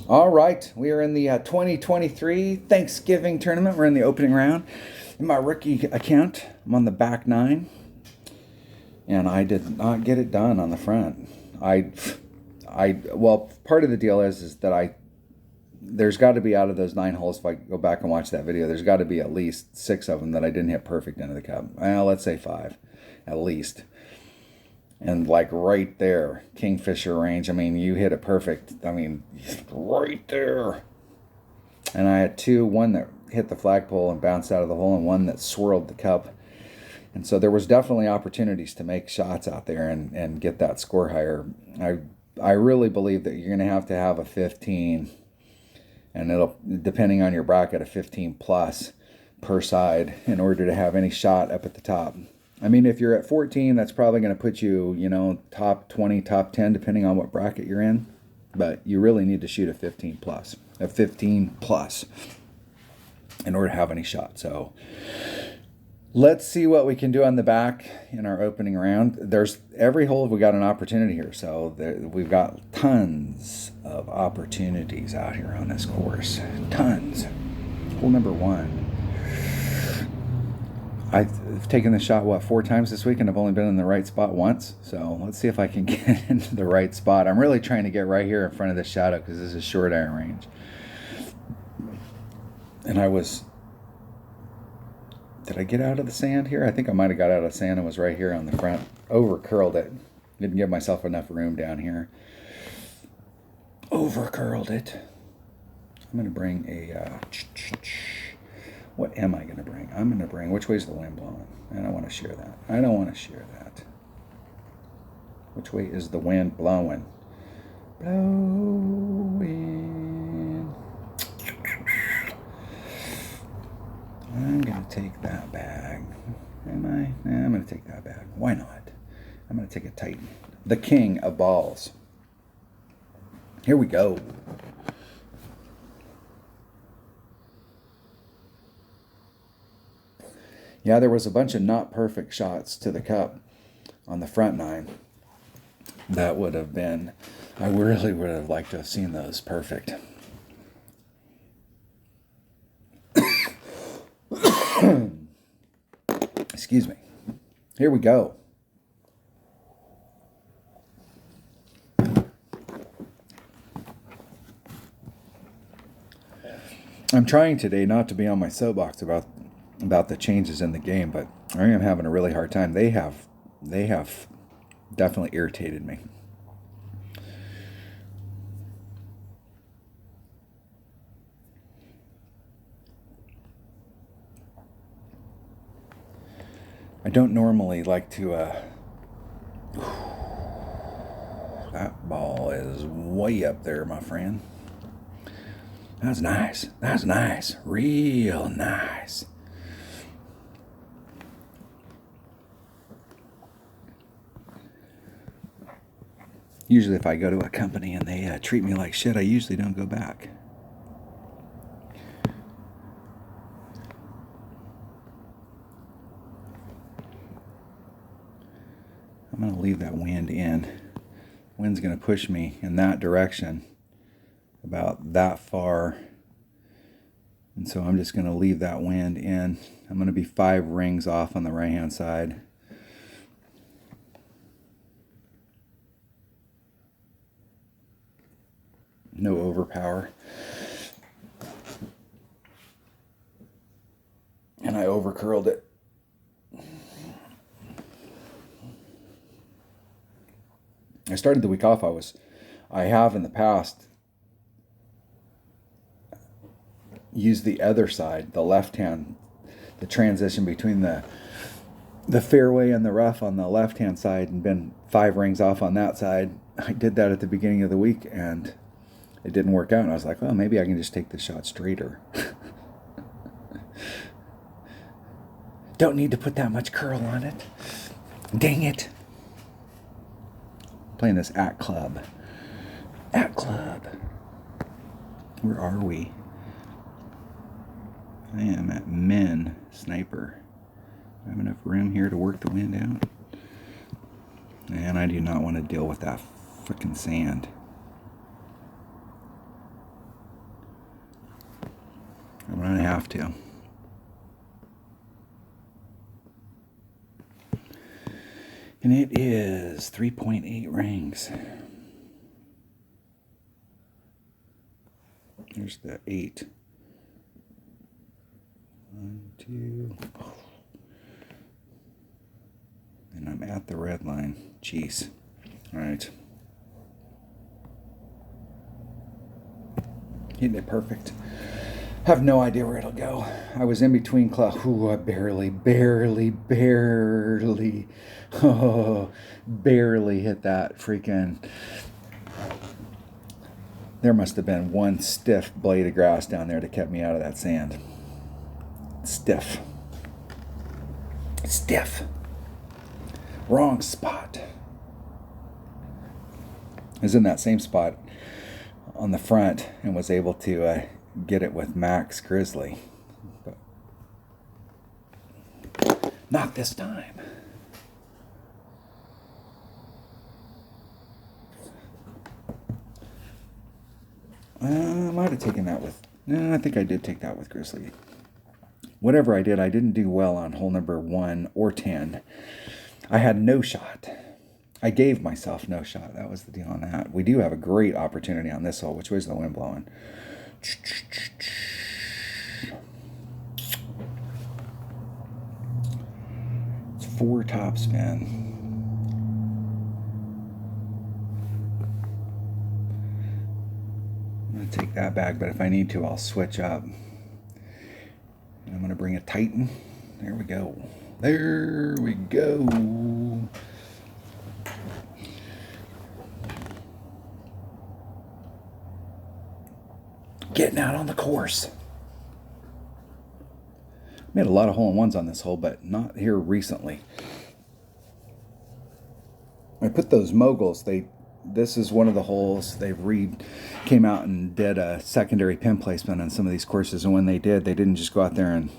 All right, we are in the 2023 Thanksgiving tournament. We're in the opening round. In my rookie account, I'm on the back nine, and I did not get it done on the front. Well, part of the deal is that there's got to be, out of those 9 holes, if I go back and watch that video, there's got to be at least 6 of them that I didn't hit perfect into the cup. Well, let's say 5, at least. And like right there, Kingfisher range, I mean, you hit it perfect. I mean, right there. And I had 2, one that hit the flagpole and bounced out of the hole, and one that swirled the cup. And so there was definitely opportunities to make shots out there and get that score higher. I really believe that you're going to have a 15, and it'll, depending on your bracket, a 15 plus per side in order to have any shot up at the top. I mean, if you're at 14, that's probably going to put you, top 20, top 10, depending on what bracket you're in. But you really need to shoot a 15 plus in order to have any shot. So let's see what we can do on the back in our opening round. There's every hole we got an opportunity here. So we've got tons of opportunities out here on this course. Tons. Hole number 1. I've taken the shot, 4 times this week, and I've only been in the right spot once. So let's see if I can get into the right spot. I'm really trying to get right here in front of the shadow because this is short iron range. And did I get out of the sand here? I think I might have got out of the sand and was right here on the front. Over curled it. Didn't give myself enough room down here. Over curled it. I'm going to bring a... What am I going to bring? I'm going to bring... Which way's the wind blowing? I don't want to share that. Which way is the wind blowing? Blowing. I'm going to take that bag. Am I? Nah, I'm going to take that bag. Why not? I'm going to take a Titan. The king of balls. Here we go. Yeah, there was a bunch of not perfect shots to the cup on the front 9. That would have been... I really would have liked to have seen those perfect. Excuse me. Here we go. I'm trying today not to be on my soapbox about the changes in the game, but I am having a really hard time. They have definitely irritated me. I don't normally like to that ball is way up there, my friend. That's nice. Real nice. Usually if I go to a company and they treat me like shit, I usually don't go back. I'm going to leave that wind in. Wind's going to push me in that direction about that far. And so I'm just going to leave that wind in. I'm going to be 5 rings off on the right-hand side. No overpower. And I overcurled it. I started the week off, I have in the past used the other side, the left hand, the transition between the fairway and the rough on the left hand side, and been 5 rings off on that side. I did that at the beginning of the week and it didn't work out, and I was like, well, maybe I can just take the shot straighter. Don't need to put that much curl on it. Dang it. Playing this at club. Where are we? I am at men sniper. I have enough room here to work the wind out. And I do not want to deal with that frickin' sand. have to. And it is 3.8 rings. There's the 8. 1, 2. And I'm at the red line. Jeez. All right. Hitting it perfect. Have no idea where it'll go. I was in between clouds. Ooh, I barely hit that freaking. There must have been one stiff blade of grass down there that kept me out of that sand. Stiff. Wrong spot. I was in that same spot on the front and was able to get it with Max Grizzly. But not this time. I might have taken that with... No, I think I did take that with Grizzly. Whatever I did, I didn't do well on hole number 1 or 10. I had no shot. I gave myself no shot. That was the deal on that. We do have a great opportunity on this hole. Which way is the wind blowing? It's 4 topspin. I'm going to take that back, but if I need to, I'll switch up. And I'm going to bring a Titan. There we go. There we go. Getting out on the course. Made a lot of hole-in-ones on this hole, but not here recently. I put those moguls. This is one of the holes came out and did a secondary pin placement on some of these courses, and when they didn't just go out there and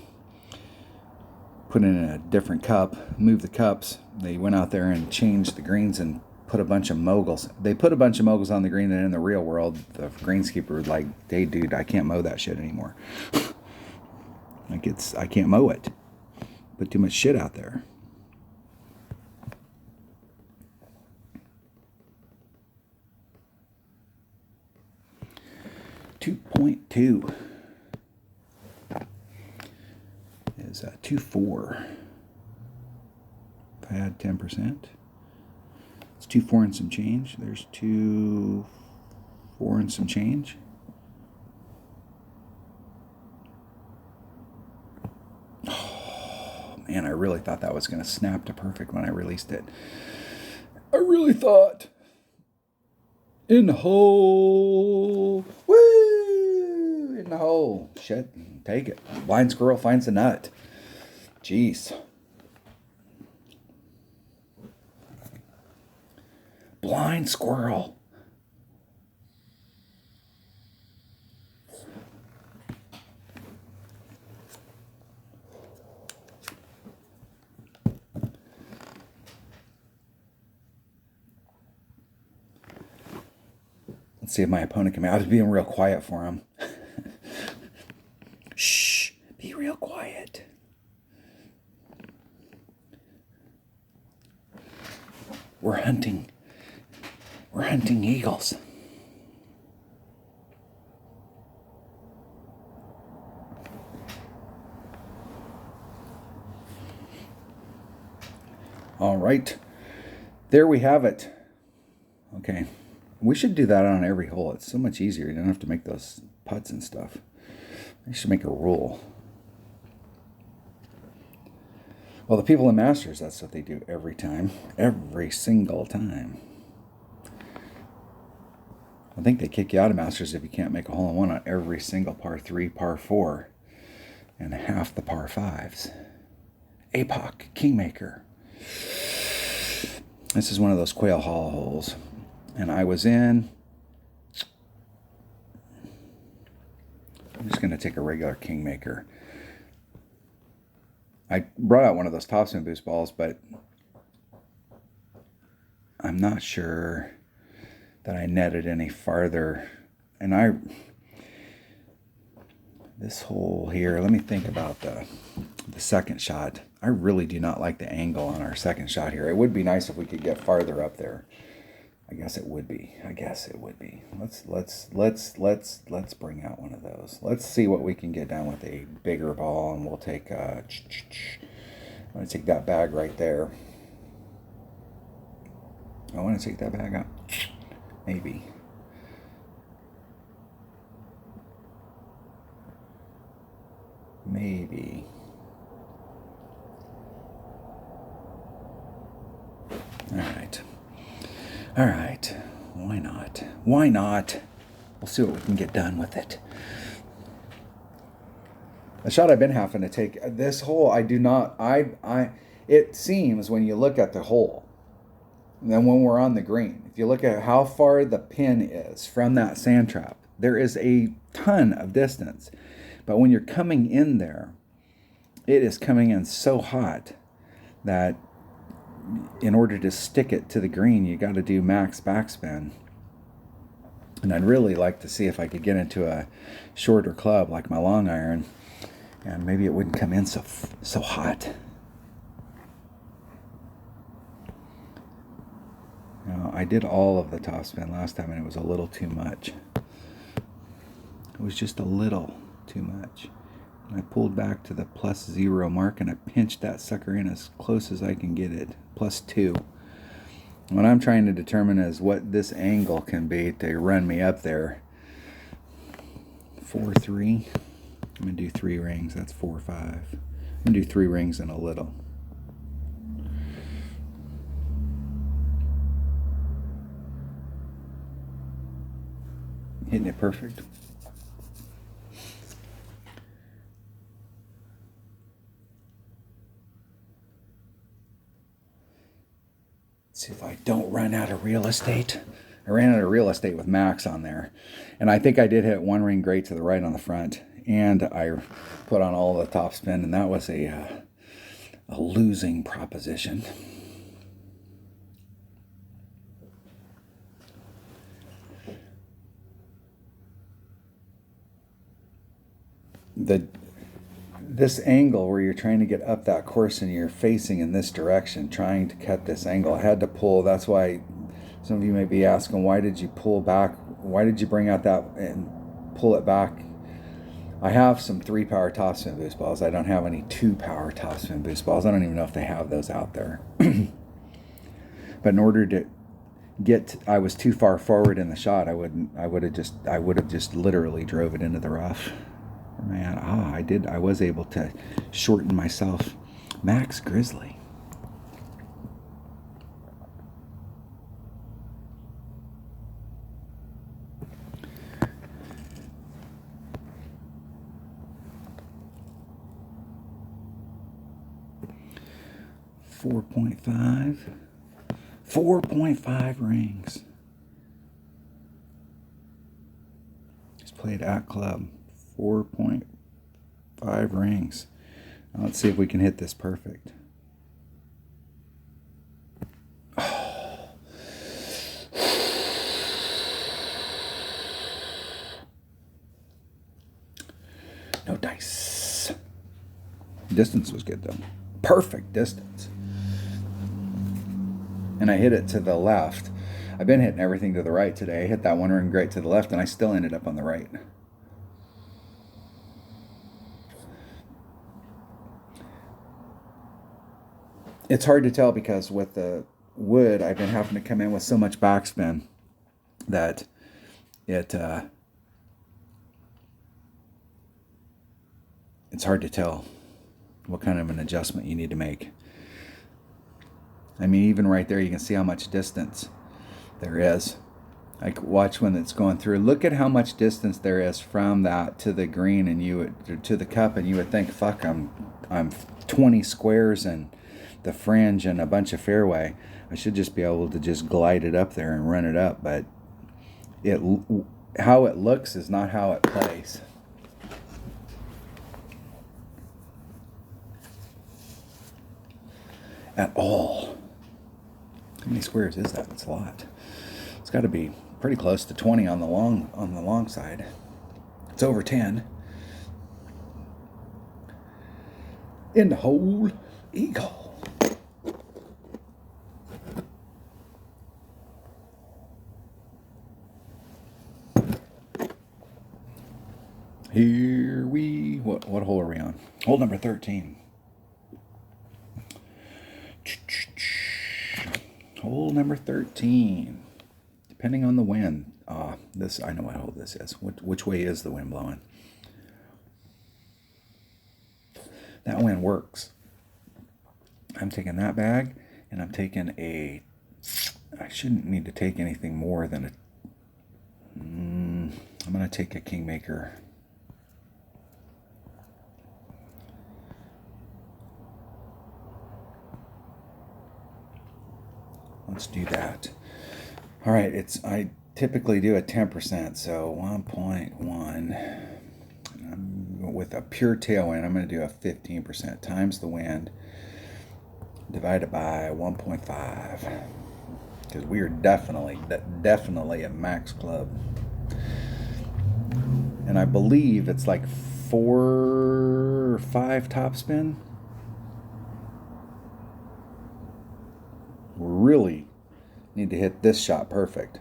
put in a different cup, move the cups. They went out there and changed the greens and put a bunch of moguls. They put a bunch of moguls on the green, and in the real world, the greenskeeper was like, "Hey, dude, I can't mow that shit anymore. I can't mow it. Put too much shit out there." .2 is 2.4. If I had 10%, it's 2.4 and some change. There's 2.4 and some change. Oh man, I really thought that was going to snap to perfect when I released it. I really thought. In the hole. Woo! In the hole. Shit. Take it. Blind squirrel finds a nut. Jeez. Blind squirrel. Let's see if my opponent can. I was being real quiet for him. Shh, be real quiet. We're hunting eagles. All right, there we have it. Okay. We should do that on every hole. It's so much easier. You don't have to make those putts and stuff. I should make a rule. Well, the people in Masters, that's what they do every time. Every single time. I think they kick you out of Masters if you can't make a hole-in-one on every single par 3, par 4, and half the par 5s. APOC, Kingmaker. This is one of those Quail Hollow holes. And I was in, I'm just going to take a regular Kingmaker. I brought out one of those topspin boost balls, but I'm not sure that I netted any farther. And This hole here, let me think about the second shot. I really do not like the angle on our second shot here. It would be nice if we could get farther up there. I guess it would be. Let's bring out one of those. Let's see what we can get down with a bigger ball, and we'll take I'm going to take that bag right there. I want to take that bag out. Maybe. All right. Why not? We'll see what we can get done with it. The shot I've been having to take, this hole, it seems when you look at the hole, and then when we're on the green, if you look at how far the pin is from that sand trap, there is a ton of distance. But when you're coming in there, it is coming in so hot that in order to stick it to the green, you got to do max backspin. And I'd really like to see if I could get into a shorter club like my long iron, and maybe it wouldn't come in so hot. Now, I did all of the topspin last time, and it was a little too much. It was just a little too much. And I pulled back to the +0 mark, and I pinched that sucker in as close as I can get it, +2. What I'm trying to determine is what this angle can be to run me up there. 4-3. I'm going to do 3 rings. That's 4-5. I'm going to do 3 rings and a little. Hitting it perfect. See if I don't run out of real estate. I ran out of real estate with Max on there. And I think I did hit 1 ring great to the right on the front. And I put on all the top spin, and that was a losing proposition. This angle where you're trying to get up that course and you're facing in this direction, trying to cut this angle, I had to pull. That's why some of you may be asking, why did you pull back? Why did you bring out that and pull it back? I have some 3-power topspin boost balls. I don't have any 2-power topspin boost balls. I don't even know if they have those out there. But in order to I was too far forward in the shot. I would have just literally drove it into the rough. Man, I was able to shorten myself. Max Grizzly. .5 rings. Just played at club. 4.5 rings. Now let's see if we can hit this perfect. Oh. No dice. Distance was good though. Perfect distance. And I hit it to the left. I've been hitting everything to the right today. I hit that 1 ring great to the left, and I still ended up on the right. It's hard to tell because with the wood, I've been having to come in with so much backspin that it's hard to tell what kind of an adjustment you need to make. I mean, even right there, you can see how much distance there is. Like, watch when it's going through. Look at how much distance there is from that to the green, and to the cup, and you would think, "Fuck, I'm 20 squares and the fringe and a bunch of fairway. I should just be able to just glide it up there and run it up." But how it looks is not how it plays. At all. How many squares is that? It's a lot. It's got to be pretty close to 20 on the long side. It's over 10. in the hole, eagle. Here we, what hole are we on? Hole number 13. Hole number 13. Depending on the wind. This, I know what hole this is. Which way is the wind blowing? That wind works. I'm taking that bag, and I'm taking I shouldn't need to take anything more than I'm going to take a Kingmaker. Let's do that. All right, I typically do a 10%, so 1.1. With a pure tailwind, I'm going to do a 15% times the wind divided by 1.5, because we are definitely at max club, and I believe it's like 4 or 5 topspin. We really need to hit this shot perfect.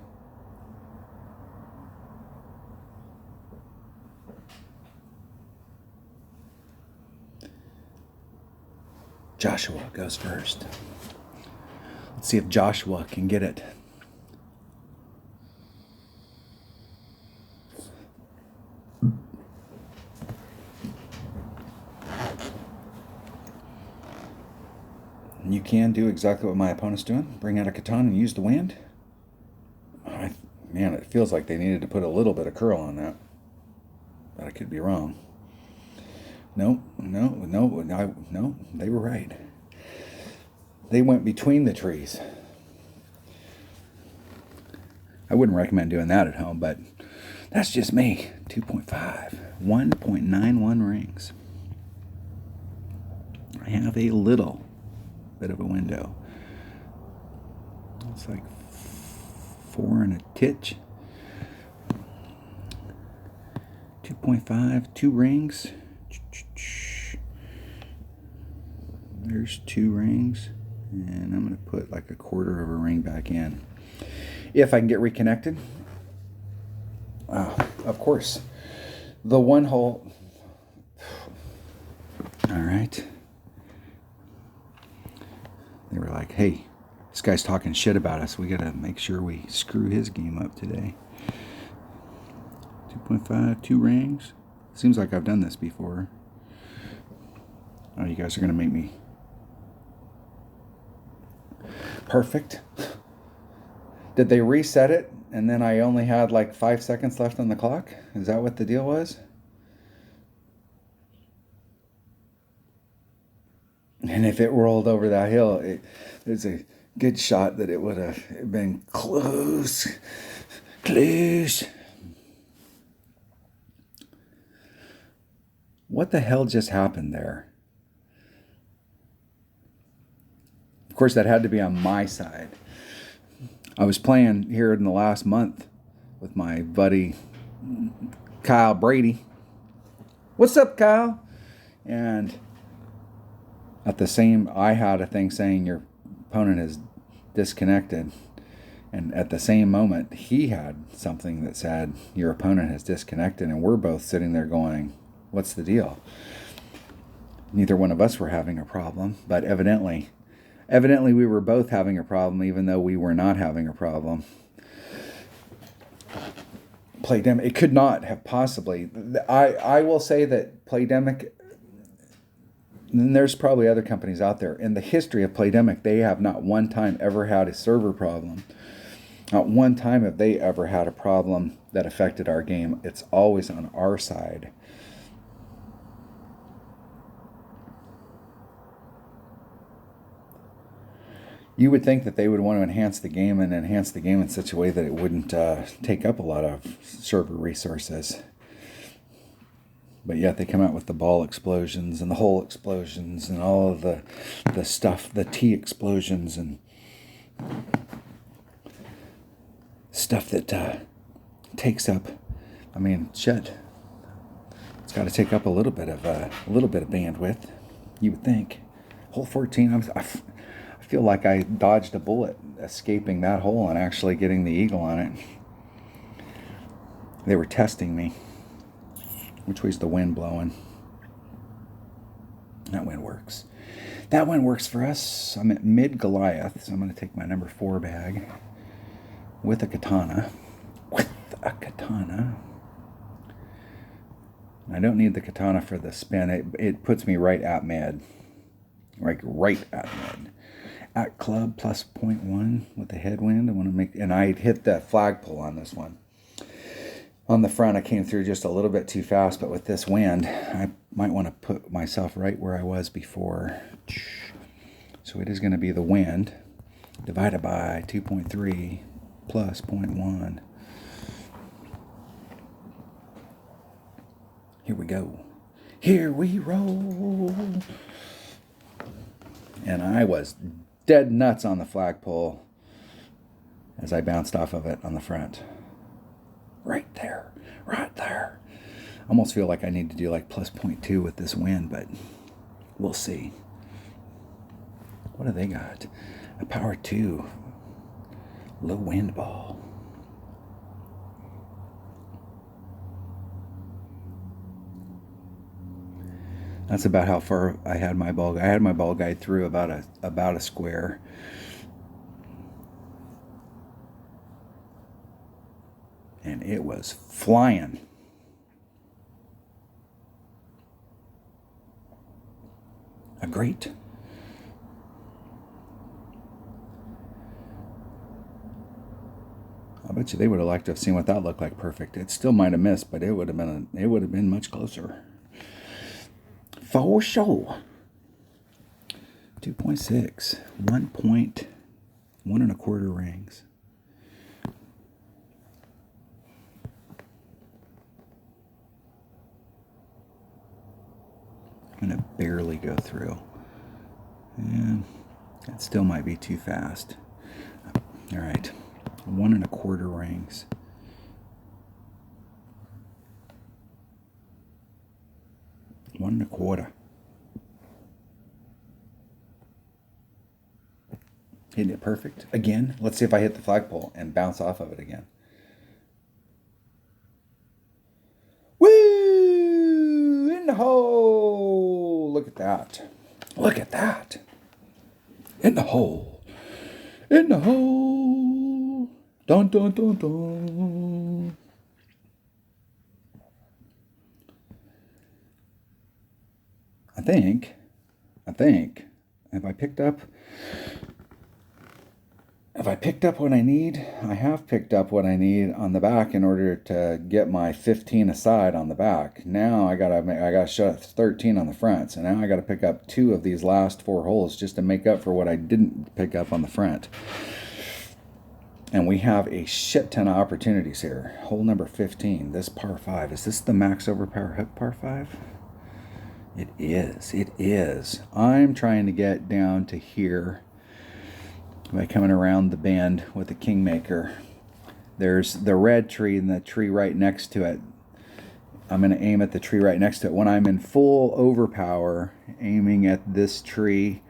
Joshua goes first. Let's see if Joshua can get it. And you can do exactly what my opponent's doing. Bring out a Catan and use the wind. Man, it feels like they needed to put a little bit of curl on that. But I could be wrong. No, they were right. They went between the trees. I wouldn't recommend doing that at home, but that's just me. 2.5, 1.91 rings. I have a little bit of a window. It's like 4 and a titch. 2.5, 2 rings. There's 2 rings, and I'm going to put like a quarter of a ring back in if I can get reconnected. Of course, the one hole. All right. They were like, hey, this guy's talking shit about us. We got to make sure we screw his game up today. 2.5, 2 rings. Seems like I've done this before. Oh, you guys are going to make me. Perfect. Did they reset it and then I only had like 5 seconds left on the clock? Is that what the deal was? And if it rolled over that hill, there's a good shot that it would have been close. Close. What the hell just happened there? Of course, that had to be on my side. I was playing here in the last month with my buddy Kyle Brady. What's up, Kyle? And I had a thing saying your opponent is disconnected. And at the same moment, he had something that said your opponent has disconnected. And we're both sitting there going, what's the deal? Neither one of us were having a problem, but evidently we were both having a problem, even though we were not having a problem. Playdemic, it could not have possibly. I will say that Playdemic, and there's probably other companies out there, in the history of Playdemic, they have not one time ever had a server problem. Not one time have they ever had a problem that affected our game. It's always on our side. You would think that they would want to enhance the game in such a way that it wouldn't take up a lot of server resources. But yet they come out with the ball explosions and the hole explosions and all of the stuff, the T explosions and stuff that takes up. I mean, shit. It's got to take up a little bit of bandwidth. You would think. Hole 14, I feel like I dodged a bullet escaping that hole and actually getting the eagle on it. They were testing me. Which way's the wind blowing? That wind works. That wind works for us. I'm at mid Goliath, so I'm going to take my number 4 bag with a katana. With a katana. I don't need the katana for the spin. It puts me right at mid. Like right at mid. At club plus 0.1 with the headwind. I want to make, and I hit the flagpole on this one. On the front, I came through just a little bit too fast, but with this wind, I might want to put myself right where I was before. So it is going to be the wind divided by 2.3 plus 0.1. Here we go. Here we roll. And I was dead nuts on the flagpole as I bounced off of it on the front. Right there. Right there. I almost feel like I need to do like plus 0.2 with this wind, but we'll see. What do they got? A power 2. Low wind ball. That's about how far I had my ball. I had my ball guide through about a square. And it was flying. A great. I bet you they would have liked to have seen what that looked like perfect. It still might have missed, but it would have been much closer. For sure. 2.6. 1.1 1.25 rings. I'm going to barely go through. And that still might be too fast. All right. 1.25 rings. One and a quarter. Hitting it perfect. Again, let's see if I hit the flagpole and bounce off of it again. Woo! In the hole! Look at that. Look at that. In the hole. In the hole. Dun, dun, dun, dun. I think, have I picked up what I need? I have picked up what I need on the back in order to get my 15 aside on the back. Now I gotta shut 13 on the front. So now I gotta pick up 2 of these last 4 holes just to make up for what I didn't pick up on the front. And we have a shit ton of opportunities here. Hole number 15, this par 5. Is this the max overpower hook par 5? It is. It is. I'm trying to get down to here by coming around the bend with the Kingmaker. There's the red tree and the tree right next to it. I'm going to aim at the tree right next to it. When I'm in full overpower, aiming at this tree,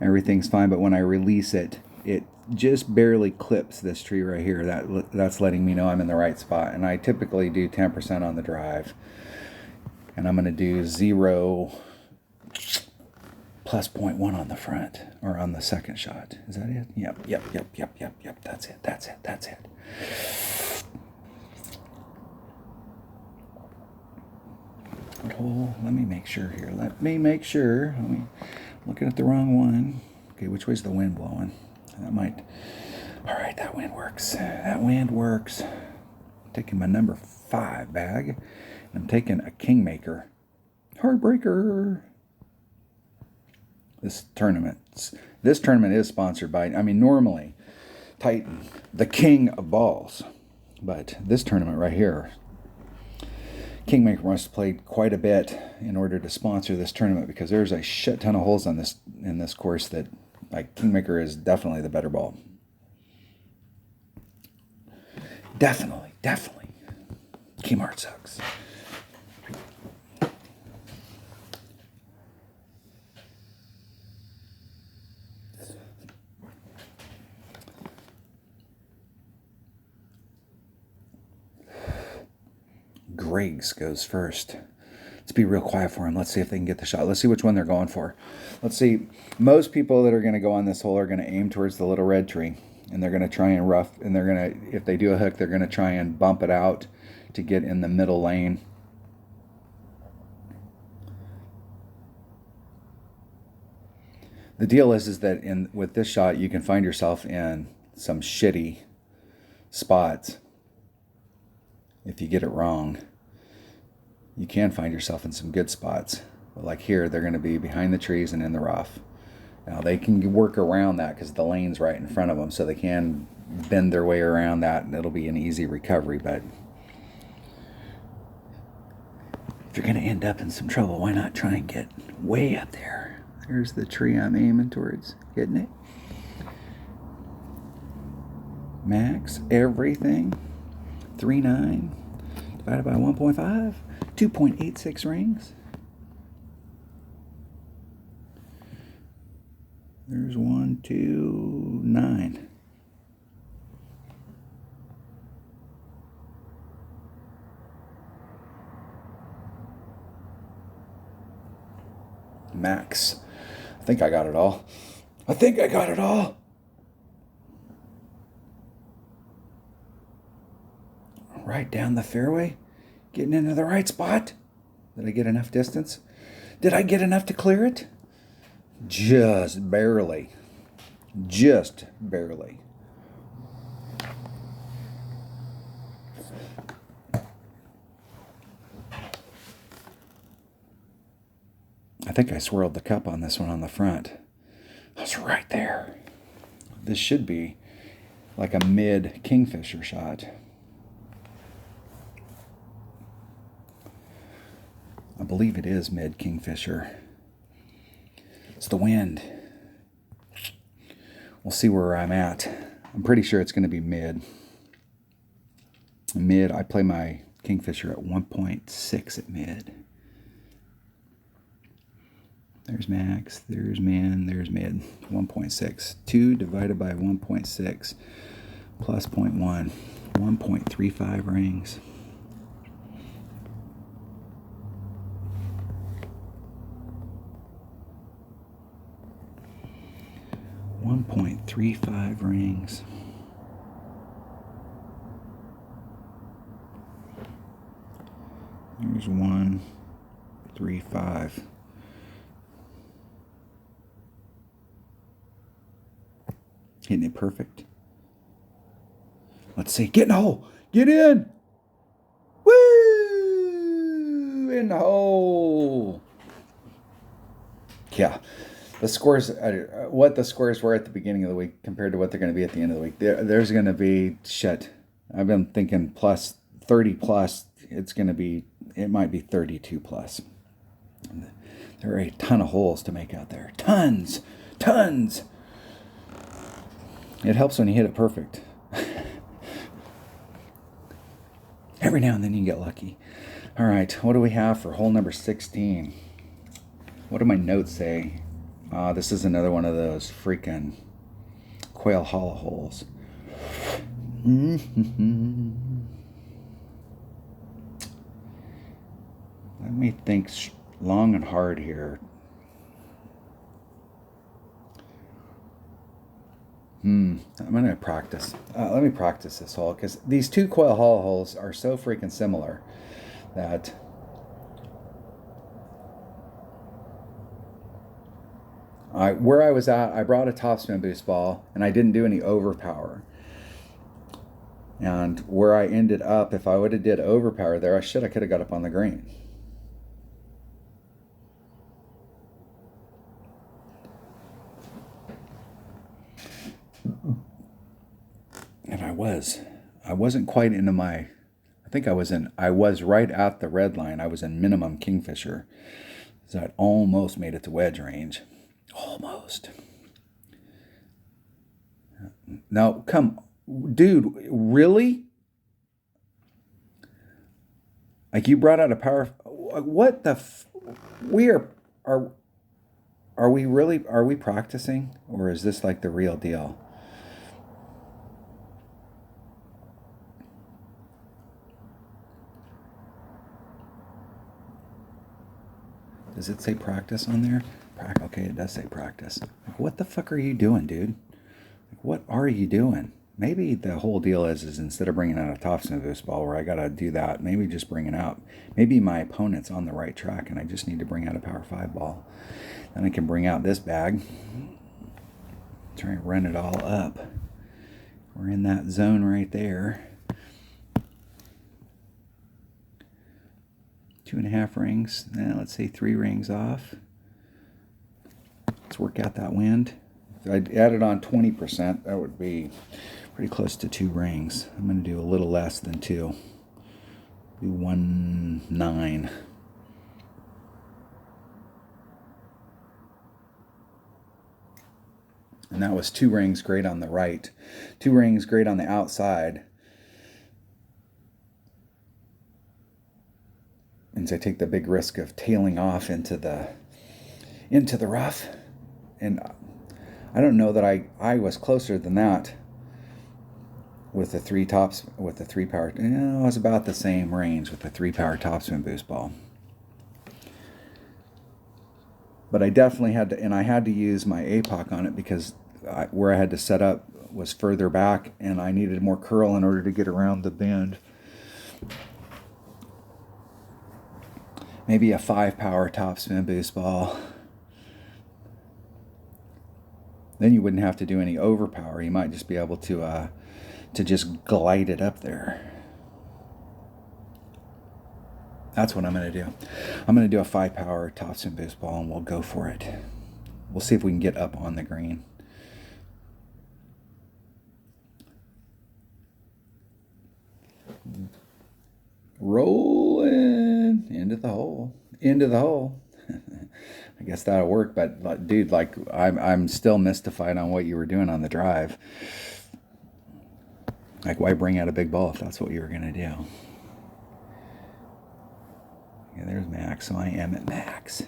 everything's fine. But when I release it, it just barely clips this tree right here. That's letting me know I'm in the right spot. And I typically do 10% on the drive. And I'm going to do 0 plus 0.1 on the front, or on the second shot. Is that it? Yep. That's it. Oh, let me make sure here. I'm looking at the wrong one. Okay, which way's the wind blowing? That might. All right, that wind works. I'm taking my number 5 bag. I'm taking a Kingmaker. Heartbreaker. This tournament is sponsored by, normally Titan, the king of balls. But this tournament right here, Kingmaker must have played quite a bit in order to sponsor this tournament, because there's a shit ton of holes in this course that, like, Kingmaker is definitely the better ball. Definitely. Kmart sucks. Griggs goes first. Let's be real quiet for him. Let's see if they can get the shot. Let's see which one they're going for. Let's see. Most people that are going to go on this hole are going to aim towards the little red tree. And they're going to try and rough. And they're going to, if they do a hook, they're going to try and bump it out to get in the middle lane. The deal is that with this shot, you can find yourself in some shitty spots if you get it wrong. You can find yourself in some good spots. But like here, they're going to be behind the trees and in the rough. Now they can work around that because the lane's right in front of them, so they can bend their way around that and it'll be an easy recovery. But if you're going to end up in some trouble, why not try and get way up there? There's the tree I'm aiming towards. Getting it? Max everything. 3.9 divided by 1.5. 2.86 rings. There's 1, 2, 9. Max. I think I got it all. I think I got it all. Right down the fairway. Getting into the right spot. Did I get enough distance? Did I get enough to clear it? Just barely. Just barely. I think I swirled the cup on this one on the front. I was right there. This should be like a mid Kingfisher shot. I believe it is mid Kingfisher. It's the wind. We'll see where I'm at. I'm pretty sure it's going to be mid. Mid, I play my Kingfisher at 1.6 at mid. There's max, there's min, there's mid. 1.6. 2 divided by 1.6 plus 0.1. 1.35 rings. 1.35 rings. There's 1.35. Hitting it perfect. Let's see. Get in the hole. Get in. Woo! In the hole. Yeah. The scores, what the scores were at the beginning of the week compared to what they're going to be at the end of the week. There's going to be shit. I've been thinking plus 30 plus. It's going to be, it might be 32 plus. There are a ton of holes to make out there. Tons. Tons. It helps when you hit it perfect. Every now and then you can get lucky. All right, what do we have for hole number 16? What do my notes say? This is another one of those freaking Quail Hollow holes. Let me think long and hard here. I'm going to practice. Let me practice this hole because these two Quail Hollow holes are so freaking similar that where I was at, I brought a topspin boost ball and I didn't do any overpower. And where I ended up, if I would have did overpower there, I could have got up on the green. And I wasn't quite into my, I was right at the red line. I was in minimum Kingfisher. So I almost made it to wedge range. Almost. No, come, dude, really? Like you brought out a power, what the, are we practicing? Or is this like the real deal? Does it say practice on there? Okay, it does say practice. Like, what the fuck are you doing, dude? Like, what are you doing? Maybe the whole deal is instead of bringing out a topspin boost ball where I got to do that, maybe just bring it out. Maybe my opponent's on the right track and I just need to bring out a Power 5 ball. Then I can bring out this bag, try and run it all up. We're in that zone right there. 2.5 rings. Now let's say 3 rings off. Let's work out that wind. If I added on 20%, that would be pretty close to 2 rings. I'm going to do a little less than 2. Do 1.9. And that was 2 rings great on the right. 2 rings great on the outside. And so I take the big risk of tailing off into the rough. And I don't know that I was closer than that with the 3 tops, with the 3 power. You know, I was about the same range with the 3 power topspin boost ball. But I definitely had to, and I had to use my APOC on it because where I had to set up was further back and I needed more curl in order to get around the bend. Maybe a 5 power topspin boost ball. Then you wouldn't have to do any overpower. You might just be able to just glide it up there. That's what I'm going to do. I'm going to do a 5 power topspin boost ball and we'll go for it. We'll see if we can get up on the green. Rolling into the hole. Into the hole. I guess that'll work, but dude, like I'm still mystified on what you were doing on the drive. Like, why bring out a big ball if that's what you were gonna do? Yeah, there's max, so I am at max.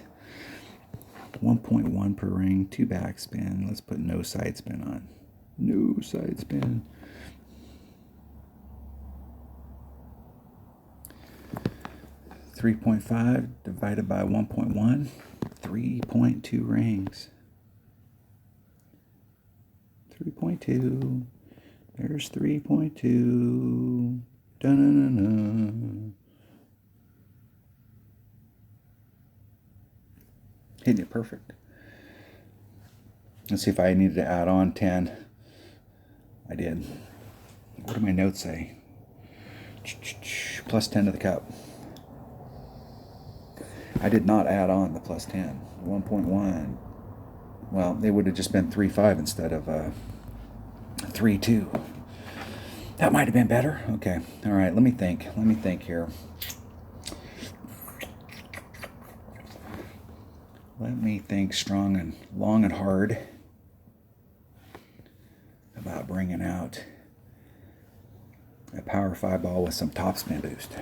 1.1 per ring, 2 backspin. Let's put no side spin on. No side spin. .5 divided by 1.1, 3.2 rings. 3.2. There's 3.2. Dun-dun-dun-dun. Hitting it perfect. Let's see if I needed to add on 10. I did. What do my notes say? Plus 10 to the cup. I did not add on the plus 10. 1.1. Well, it would have just been 3.5 instead of 3.2. That might have been better. Okay. All right. Let me think. Let me think here. Let me think strong and long and hard about bringing out a Power 5 ball with some topspin boost.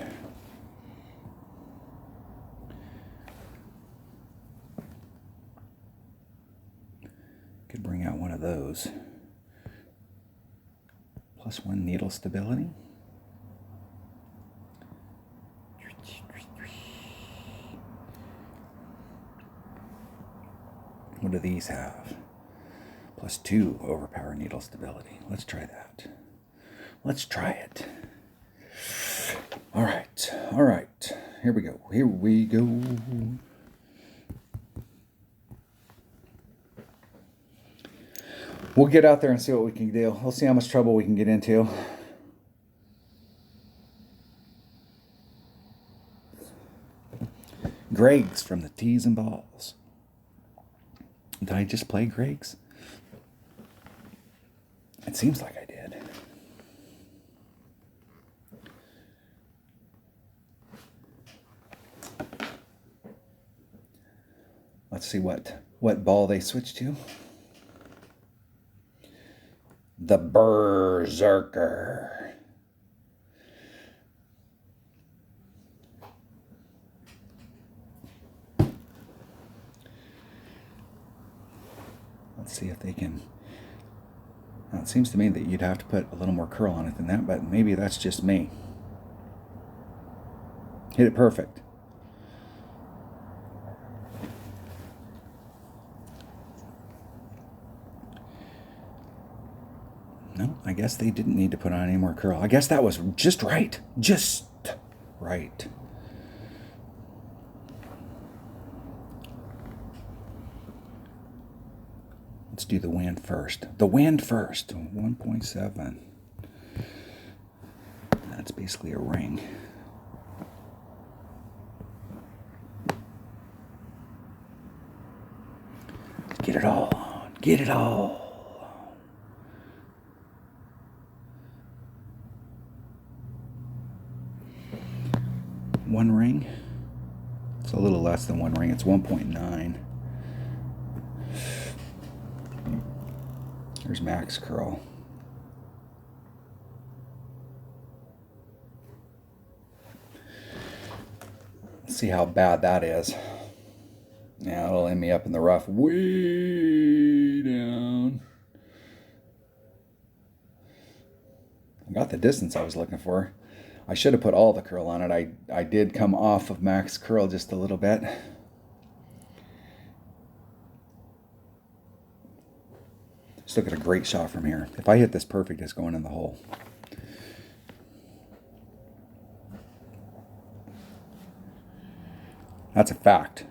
Could bring out one of those. +1 needle stability. What do these have? +2 overpower needle stability. Let's try that. Let's try it. All right. All right. Here we go. Here we go. We'll get out there and see what we can do. We'll see how much trouble we can get into. Greg's from the Tees and Balls. Did I just play Greg's? It seems like I did. Let's see what ball they switch to. The Berserker. Let's see if they can. Now, it seems to me that you'd have to put a little more curl on it than that, but maybe that's just me. Hit it perfect. guess they didn't need to put on any more curl. I guess that was just right. Just right. Let's do the wind first. The wind first. 1.7. That's basically a ring. Get it all on. Get it all. One ring. It's a little less than one ring. It's 1.9. There's max curl. Let's see how bad that is. Yeah, it'll end me up in the rough way down. I got the distance I was looking for. I should have put all the curl on it. I did come off of max curl just a little bit. Still got a great shot from here. If I hit this perfect, it's going in the hole. That's a fact.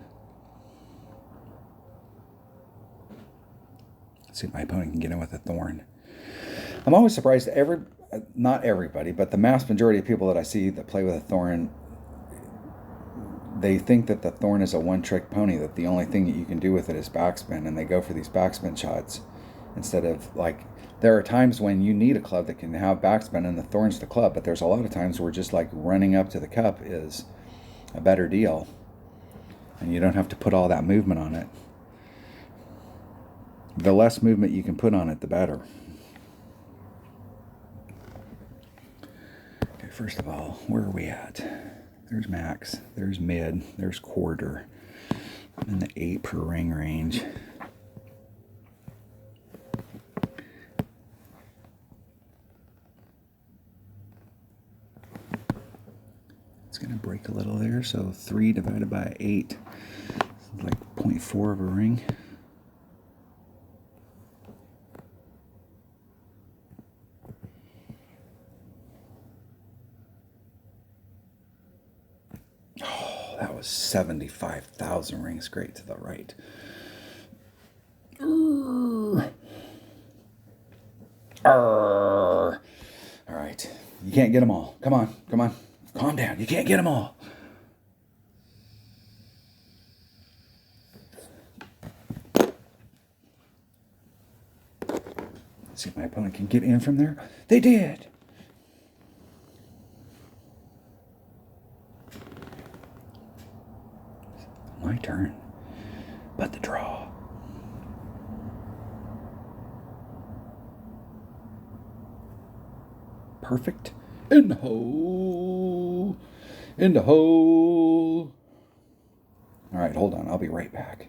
Let's see if my opponent can get in with a thorn. I'm always surprised not everybody, but the mass majority of people that I see that play with a thorn, they think that the thorn is a one-trick pony, that the only thing that you can do with it is backspin, and they go for these backspin shots. Instead of, like, there are times when you need a club that can have backspin and the thorn's the club, but there's a lot of times where just like running up to the cup is a better deal. And you don't have to put all that movement on it. The less movement you can put on it, the better. Okay, first of all, where are we at? There's max, there's mid, there's quarter. I'm in the 8 per ring range. Going to break a little there, so 3 divided by 8 is like 0.4 of a ring. Oh, that was 75,000 rings straight to the right. All right, you can't get them all. Come on, come on. Calm down. You can't get them all. Let's see if my opponent can get in from there. They did. My turn. But the draw. Perfect. In the hole. In the hole. All right, hold on. I'll be right back.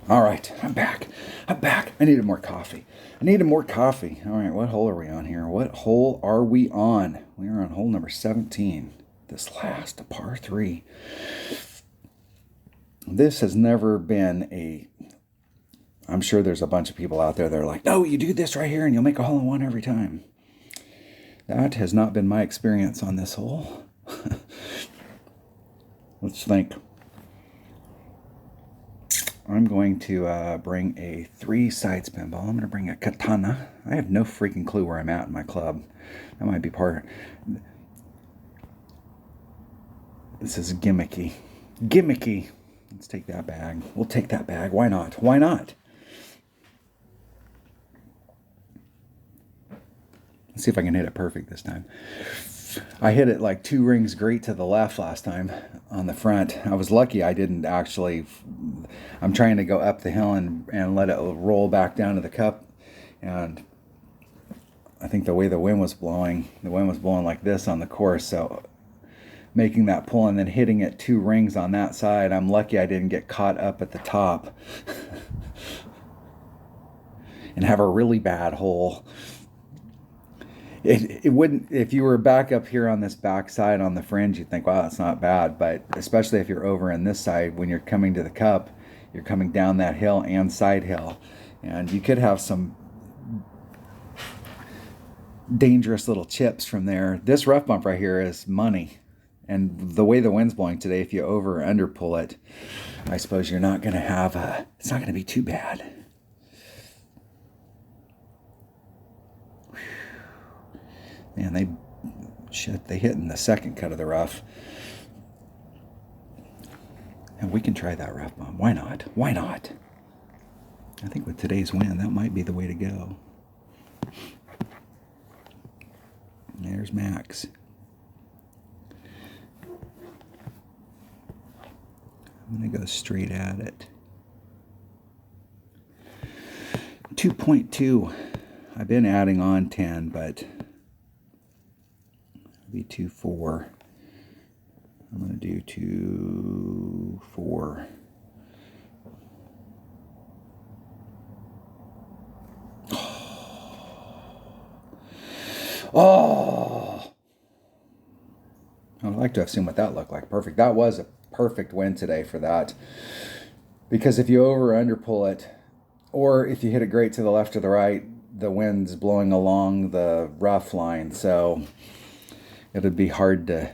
All right, I'm back. I'm back. I needed more coffee. I needed more coffee. All right, what hole are we on here? What hole are we on? We are on hole number 17. This last, par 3. This has never been a... I'm sure there's a bunch of people out there that are like, no, you do this right here and you'll make a hole in one every time. That has not been my experience on this hole. Let's think. I'm going to bring a 3 side spin ball. I'm going to bring a katana. I have no freaking clue where I'm at in my club. That might be part. This is gimmicky. Gimmicky. Let's take that bag. We'll take that bag. Why not? Why not? Let's see if I can hit it perfect this time. I hit it like 2 rings great to the left last time on the front. I was lucky I didn't actually... I'm trying to go up the hill and let it roll back down to the cup. And I think the way the wind was blowing like this on the course. So making that pull and then hitting it 2 rings on that side, I'm lucky I didn't get caught up at the top and have a really bad hole. It wouldn't, if you were back up here on this back side on the fringe, you'd think, wow, that's not bad. But especially if you're over in this side, when you're coming to the cup, you're coming down that hill and side hill. And you could have some dangerous little chips from there. This rough bump right here is money. And the way the wind's blowing today, if you over or under pull it, I suppose you're not going to have it's not going to be too bad. Man, they hit in the second cut of the rough. And we can try that rough bump. Why not? Why not? I think with today's wind, that might be the way to go. There's Max. I'm going to go straight at it. 2.2. I've been adding on 10, but it'll be 2.4. I'm going to do 2.4. Oh! I'd like to have seen what that looked like. Perfect. That was a perfect win today for that. Because if you over or under pull it, or if you hit it great to the left or the right, the wind's blowing along the rough line. So it would be hard to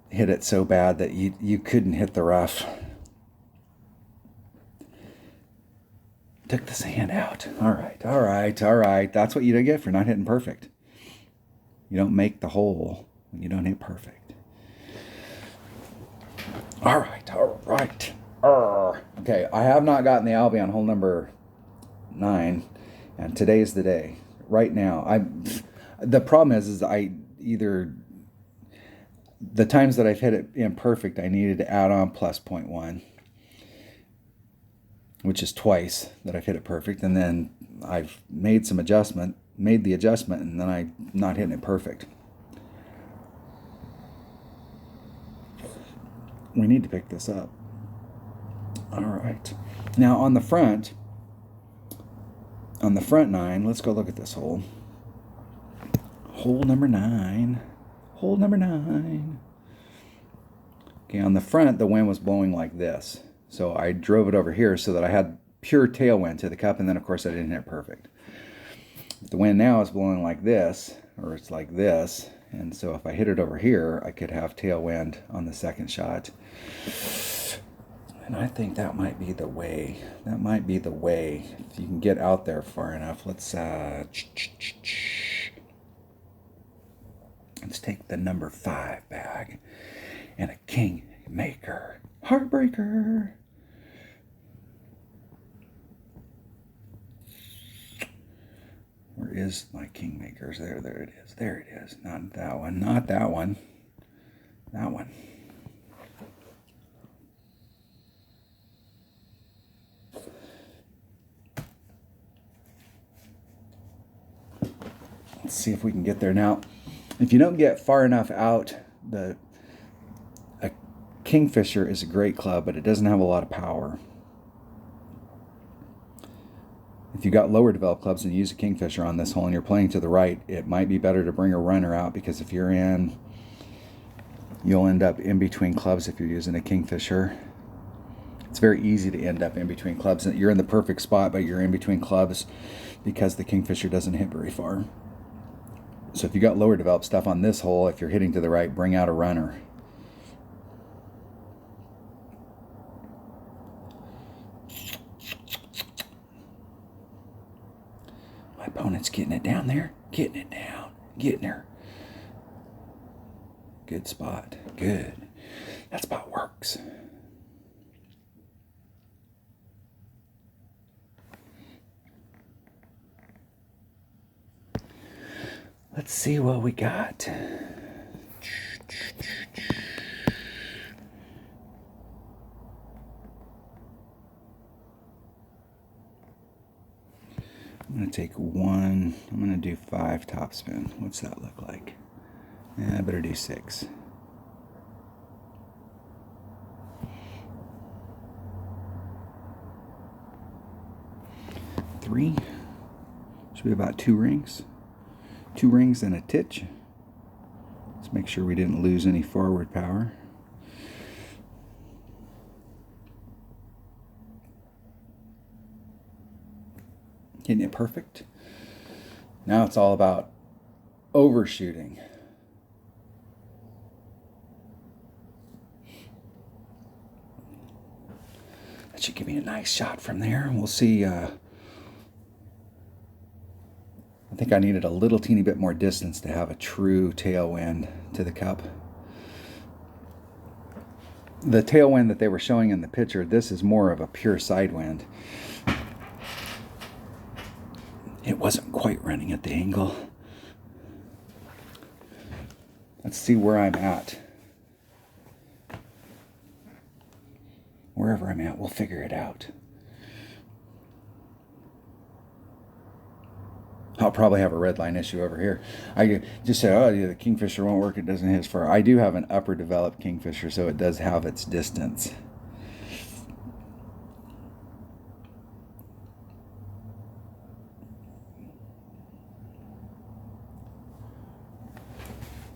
hit it so bad that you couldn't hit the rough. Took the sand out. All right, all right, all right. That's what you get for not hitting perfect. You don't make the hole when you don't hit perfect. All right, all right. Okay, I have not gotten the Albie on hole number 9, and today's the day. Right now, the problem is I either the times that I've hit it imperfect, I needed to add on plus 0.1, which is twice that I've hit it perfect, and then I've made the adjustment, and then I'm not hitting it perfect. We need to pick this up. All right. Now on the front 9, let's go look at this hole. Hole number 9. Hole number 9. Okay, on the front, the wind was blowing like this. So I drove it over here so that I had pure tailwind to the cup, and then of course I didn't hit perfect. The wind now is blowing like this, or it's like this, and so if I hit it over here, I could have tailwind on the second shot. And I think that might be the way. That might be the way. If you can get out there far enough. Let's take the number 5 bag and a Kingmaker Heartbreaker. Where is my Kingmakers? There it is. There it is. Not that one. Not that one. That one. Let's see if we can get there. Now, if you don't get far enough out, a Kingfisher is a great club, but it doesn't have a lot of power. If you got lower developed clubs and you use a Kingfisher on this hole and you're playing to the right, it might be better to bring a runner out, because if you're in, you'll end up in between clubs if you're using a Kingfisher. It's very easy to end up in between clubs. You're in the perfect spot, but you're in between clubs because the Kingfisher doesn't hit very far. So if you got lower developed stuff on this hole, if you're hitting to the right, bring out a runner. My opponent's getting it down there. Getting it down. Getting her. Good spot. Good. That spot works. Let's see what we got. I'm going to take one. I'm going to do 5 topspin. What's that look like? Yeah, I better do 6. Three. Should be about 2 rings. 2 rings and a titch. Let's make sure we didn't lose any forward power. Getting it perfect. Now it's all about overshooting. That should give me a nice shot from there. We'll see. I think I needed a little teeny bit more distance to have a true tailwind to the cup. The tailwind that they were showing in the picture, this is more of a pure side wind. It wasn't quite running at the angle. Let's see where I'm at. Wherever I'm at, we'll figure it out. I'll probably have a red line issue over here. I just say, oh, yeah, the Kingfisher won't work. It doesn't hit as far. I do have an upper developed Kingfisher, so it does have its distance.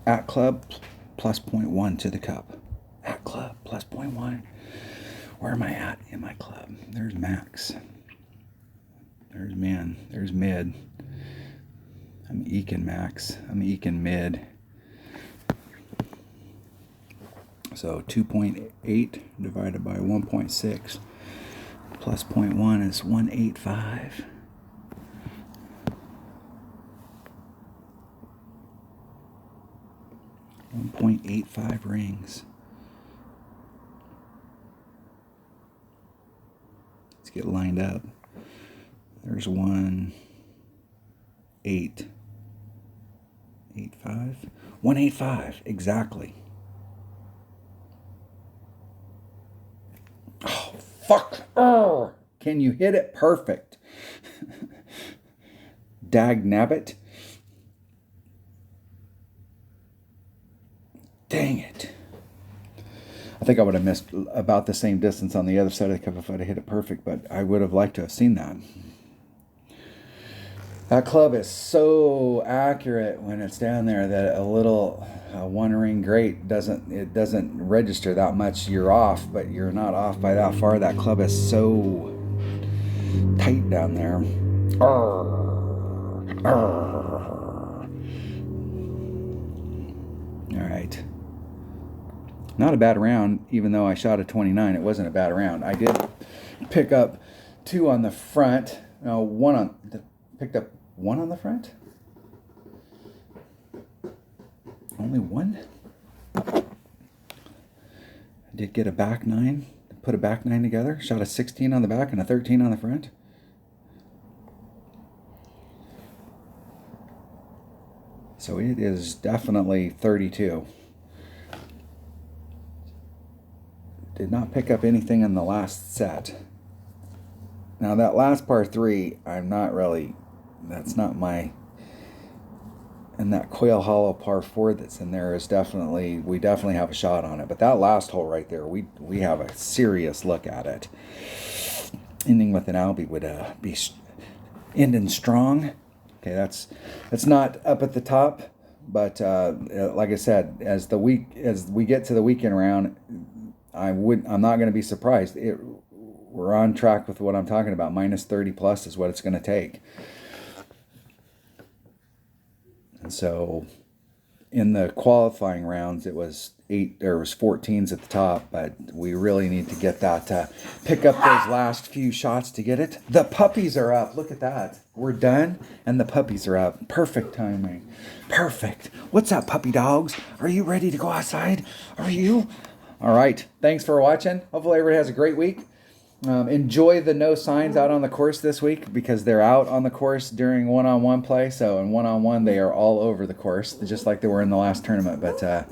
At club, plus 0.1 to the cup. At club, plus 0.1. Where am I at in my club? There's max. There's min. There's mid. I'm eking max. I'm eking mid. So 2.8 divided by 1.6 plus 0.1 is 185. .85 rings. Let's get lined up. There's 185 exactly. Oh fuck! Oh, can you hit it perfect? Dag nabbit. Dang it. I think I would have missed about the same distance on the other side of the cup if I'd have hit it perfect, but I would have liked to have seen that. That club is so accurate when it's down there that a little one ring grate doesn't register that much. You're off, but you're not off by that far. That club is so tight down there. All right. Not a bad round, even though I shot a 29. It wasn't a bad round. I did pick up 2 on the front. No, picked up 1 on the front. Only 1. I did get a back 9. Put a back 9 together. Shot a 16 on the back and a 13 on the front. So it is definitely 32. Did not pick up anything in the last set. Now that last par 3, that's not my, and that Quail Hollow par 4 that's in there is we definitely have a shot on it. But that last hole right there, we have a serious look at it. Ending with an Albie would be ending strong. Okay, that's not up at the top, but like I said, as we get to the weekend round, I'm not going to be surprised. We're on track with what I'm talking about. Minus 30 plus is what it's going to take. And so in the qualifying rounds, it was 14s at the top, but we really need to get that, pick up those last few shots to get it. The puppies are up. Look at that. We're done, and the puppies are up. Perfect timing. Perfect. What's up, puppy dogs? Are you ready to go outside? Are you? All right. Thanks for watching. Hopefully everybody has a great week. Enjoy the no signs out on the course this week, because they're out on the course during one-on-one play. So in one-on-one, they are all over the course, just like they were in the last tournament. But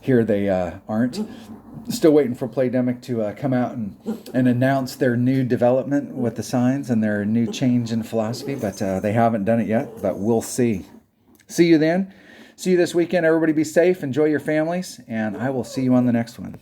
here they aren't. Still waiting for Playdemic to come out and announce their new development with the signs and their new change in philosophy. But they haven't done it yet, but we'll see. See you then. See you this weekend. Everybody be safe. Enjoy your families. And I will see you on the next one.